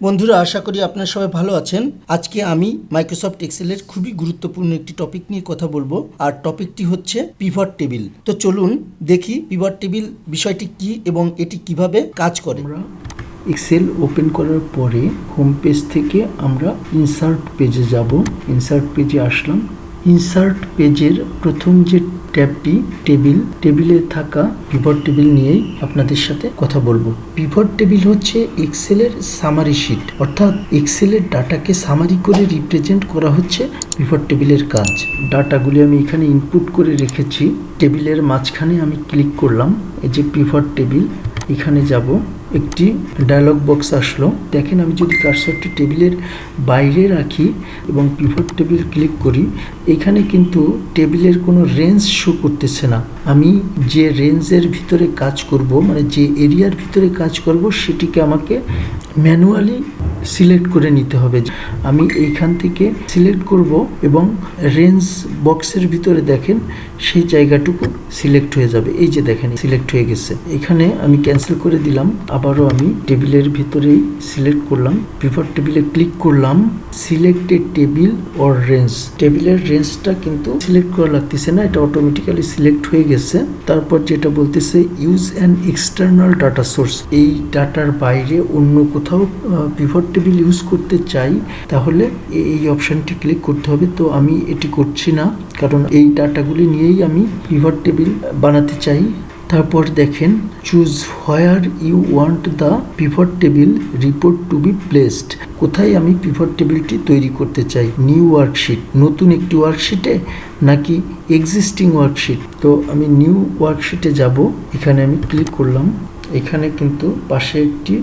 বন্ধুরা, আশা করি আপনারা সবাই ভালো আছেন। আজকে আমি মাইক্রোসফট এক্সেলের খুবই গুরুত্বপূর্ণ একটি টপিক নিয়ে কথা বলবো, আর টপিকটি হচ্ছে পিভট টেবিল। তো চলুন দেখি পিভট টেবিল বিষয়টি কি এবং এটি কিভাবে কাজ করে। আমরা এক্সেল ওপেন করার পরে হোম পেজ থেকে আমরা ইনসার্ট পেজে যাব। ইনসার্ট পেজে আসলাম। ইনসার্ট পেজের প্রথম যে ট্যাবটি টেবিলে থাকা পিভট টেবিল নিয়েই আপনাদের সাথে কথা বলবো। পিভট টেবিল হচ্ছে এক্সেলের সামারি শিট, অর্থাৎ এক্সেলের ডাটাকে সামারি করে রিপ্রেজেন্ট করা হচ্ছে পিভট টেবিলের কাজ। ডাটাগুলি আমি এখানে ইনপুট করে রেখেছি। টেবিলের মাঝখানে আমি ক্লিক করলাম, এই যে পিভট টেবিল, এখানে যাব। একটি ডায়লগ বক্স আসলো। দেখেন, আমি যদি কার্সরটি টেবিলের বাইরে রাখি এবং পিভট টেবিল ক্লিক করি, এখানে কিন্তু টেবিলের কোনো রেঞ্জ শো করতেছে না। আমি যে রেঞ্জের ভিতরে কাজ করব, মানে যে এরিয়ার ভিতরে কাজ করব, সেটিকে আমাকে ম্যানুয়ালি সিলেক্ট করে নিতে হবে। আমি এইখান থেকে সিলেক্ট করব এবং রেঞ্জ বক্সের ভিতরে দেখেন সেই জায়গাটুকু সিলেক্ট হয়ে যাবে। এই যে দেখেন সিলেক্ট হয়ে গেছে। এখানে আমি ক্যান্সেল করে দিলাম। আবারও আমি টেবিলের ভিতরেই সিলেক্ট করলাম, পিভট টেবিলে ক্লিক করলাম, select A table or range. টেবিলের রেঞ্জটা কিন্তু সিলেক্ট করা লাগতেছে না, এটা অটোমেটিক্যালি সিলেক্ট হয়ে গেছে। তারপর যেটা বলতেছে use an external data source, এই ডাটার বাইরে অন্য কোথাও পিভট টেবিল ইউজ করতে চাই তাহলে এই অপশানটি ক্লিক করতে হবে। তো আমি এটি করছি না, কারণ এই ডাটাগুলি নিয়েই আমি পিভট টেবিল বানাতে চাই। তারপর দেখেন choose where you want the pivot table report to be placed, কোথায় আমি পিভট টেবিলটি তৈরি করতে চাই। নিউ ওয়ার্কশিট, নতুন একটি ওয়ার্কশিটে নাকি এক্সিস্টিং ওয়ার্কশিট। তো আমি নিউ ওয়ার্কশিটে যাব, এখানে আমি ক্লিক করলাম। এখানে কিন্তু পাশে একটি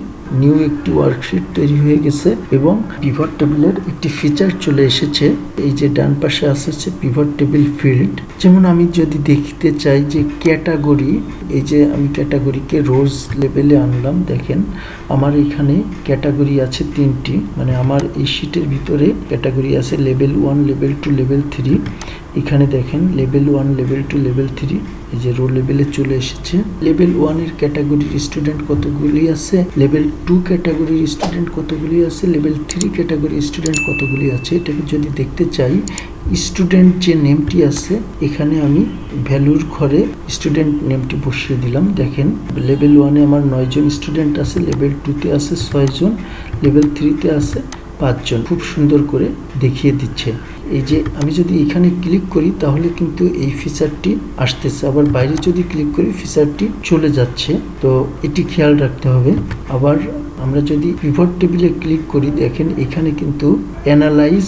ওয়ার্কশিট তৈরি হয়ে গেছে এবং পিভট টেবিলের একটি ফিচার চলে এসেছে। এই যে ডান পাশে আসছে পিভট টেবিল ফিল্ড। যেমন আমি যদি দেখতে চাই যে ক্যাটাগরি, এই যে আমি ক্যাটাগরিকে রোজ লেভেলে আনলাম। দেখেন আমার এখানে ক্যাটাগরি আছে 3টি, মানে আমার এই শিটের ভিতরে ক্যাটাগরি আছে লেভেল 1, লেভেল 2, লেভেল 3। এখানে দেখেন লেভেল 1, লেভেল 2, লেভেল 3, এই যে রো লেভেলে চলে এসেছে। লেভেল 1 এর ক্যাটাগরির স্টুডেন্ট কতগুলি আছে, লেভেল 2 ক্যাটাগরির স্টুডেন্ট কতগুলি আছে, লেভেল 3 ক্যাটাগরির স্টুডেন্ট কতগুলি আছে। এটাকে যদি দেখতে চাই, স্টুডেন্ট যে নেমটি আছে এখানে আমি ভ্যালুর ঘরে স্টুডেন্ট নেমটি বসিয়ে দিলাম। দেখেন লেভেল 1-এ আমার 9 জন স্টুডেন্ট আছে, লেভেল 2-তে আছে 6 জন, লেভেল 3-তে আছে 5 জন। খুব সুন্দর করে দেখিয়ে দিচ্ছে। এই যে আমি যদি এখানে ক্লিক করি তাহলে কিন্তু এই ফিচারটি আসতেছে, আবার বাইরে যদি ক্লিক করি ফিচারটি চলে যাচ্ছে। তো এটি খেয়াল রাখতে হবে। আবার আমরা যদি পিভট টেবিলে ক্লিক করি, দেখেন এখানে কিন্তু অ্যানালাইজ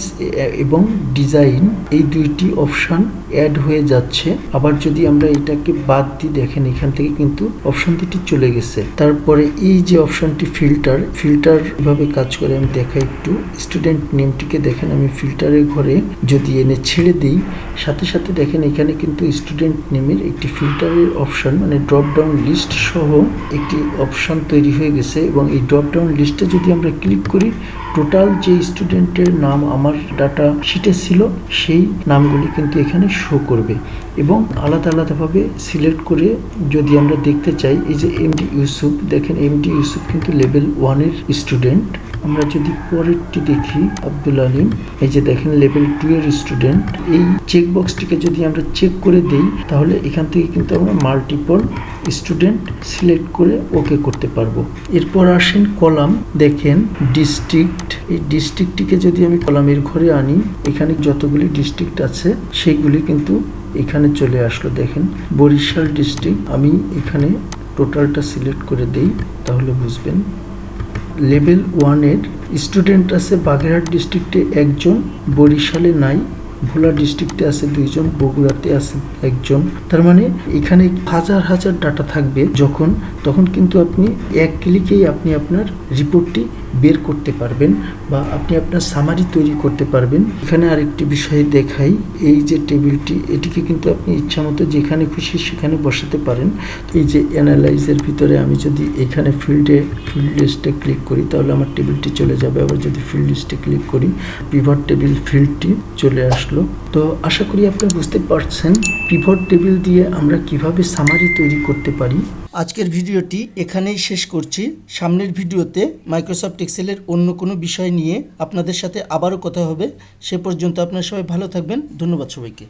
এবং ডিজাইন এই দুইটি অপশান অ্যাড হয়ে যাচ্ছে। আবার যদি আমরা এটাকে বাদ দিই, দেখেন এখান থেকে কিন্তু অপশন দুটি চলে গেছে। তারপরে এই যে অপশনটি ফিল্টার কিভাবে কাজ করে আমি দেখাই একটু। স্টুডেন্ট নেমটিকে দেখেন আমি ফিল্টারের ঘরে যদি এনে ছেড়ে দিই, সাথে সাথে দেখেন এখানে কিন্তু স্টুডেন্ট নেমের একটি ফিল্টারের অপশন, মানে ড্রপ ডাউন লিস্ট সহ একটি অপশন তৈরি হয়ে গেছে। এবং এই ড্রপ ডাউন লিস্টে যদি আমরা ক্লিক করি, টোটাল যে স্টুডেন্টের নাম আমার ডাটা শিটে ছিল সেই নামগুলি কিন্তু এখানে শো করবে। এবং আলাদা আলাদাভাবে সিলেক্ট করে যদি আমরা দেখতে চাই, এই যে এমডি ইউসুফ, দেখেন এমডি ইউসুফ কিন্তু লেভেল 1-এর স্টুডেন্ট। আমরা যদি পরেরটি দেখি আব্দুল আলিম, এই যে দেখেন লেভেল 2-এর স্টুডেন্ট। এই চেকবক্সটিকে যদি আমরা চেক করে দেই তাহলে এখান থেকে কিন্তু আমরা মাল্টিপল স্টুডেন্ট সিলেক্ট করে ওকে করতে পারবো। এরপর আসেন কলাম। দেখেন ডিস্ট্রিক্ট, এই ডিস্ট্রিক্টটিকে যদি আমি কলামের ঘরে আনি, এখানে যতগুলি ডিস্ট্রিক্ট আছে সেগুলি কিন্তু এখানে চলে আসলো। দেখেন বরিশাল ডিস্ট্রিক্ট, আমি এখানে টোটালটা সিলেক্ট করে দেই তাহলে বুঝবেন। লেভেল 1-এর স্টুডেন্ট আছে বাগেরহাট ডিস্ট্রিক্টে 1 জন, বরিশালে নাই, ভোলা ডিস্ট্রিক্টে আছে 2 জন, বগুড়াতে আছে 1 জন। তার মানে এখানে হাজার হাজার ডাটা থাকবে। তখন কিন্তু আপনি এক ক্লিকেই আপনি আপনার রিপোর্টটি বের করতে পারবেন বা আপনি আপনার সামারি তৈরি করতে পারবেন। এখানে আরেকটি বিষয় দেখাই, এই যে টেবিলটি, এটিকে কিন্তু আপনি ইচ্ছামতো যেখানে খুশি সেখানে বসাতে পারেন। এই যে অ্যানালাইজের ভিতরে আমি যদি এখানে ফিল্ড লিস্টে ক্লিক করি তাহলে আমার টেবিলটি চলে যাবে। আবার যদি ফিল্ড লিস্টে ক্লিক করি, পিভট টেবিল ফিল্ডটি চলে আসলো। তো আশা করি আপনারা বুঝতে পারছেন পিভট টেবিল দিয়ে আমরা কিভাবে সামারি তৈরি করতে পারি। আজকের ভিডিওটি এখানেই শেষ করছি। সামনের ভিডিওতে মাইক্রোসফট এক্সেলের অন্য কোনো বিষয় নিয়ে আপনাদের সাথে আবারও কথা হবে। সে পর্যন্ত আপনারা সবাই ভালো থাকবেন। ধন্যবাদ সবাইকে।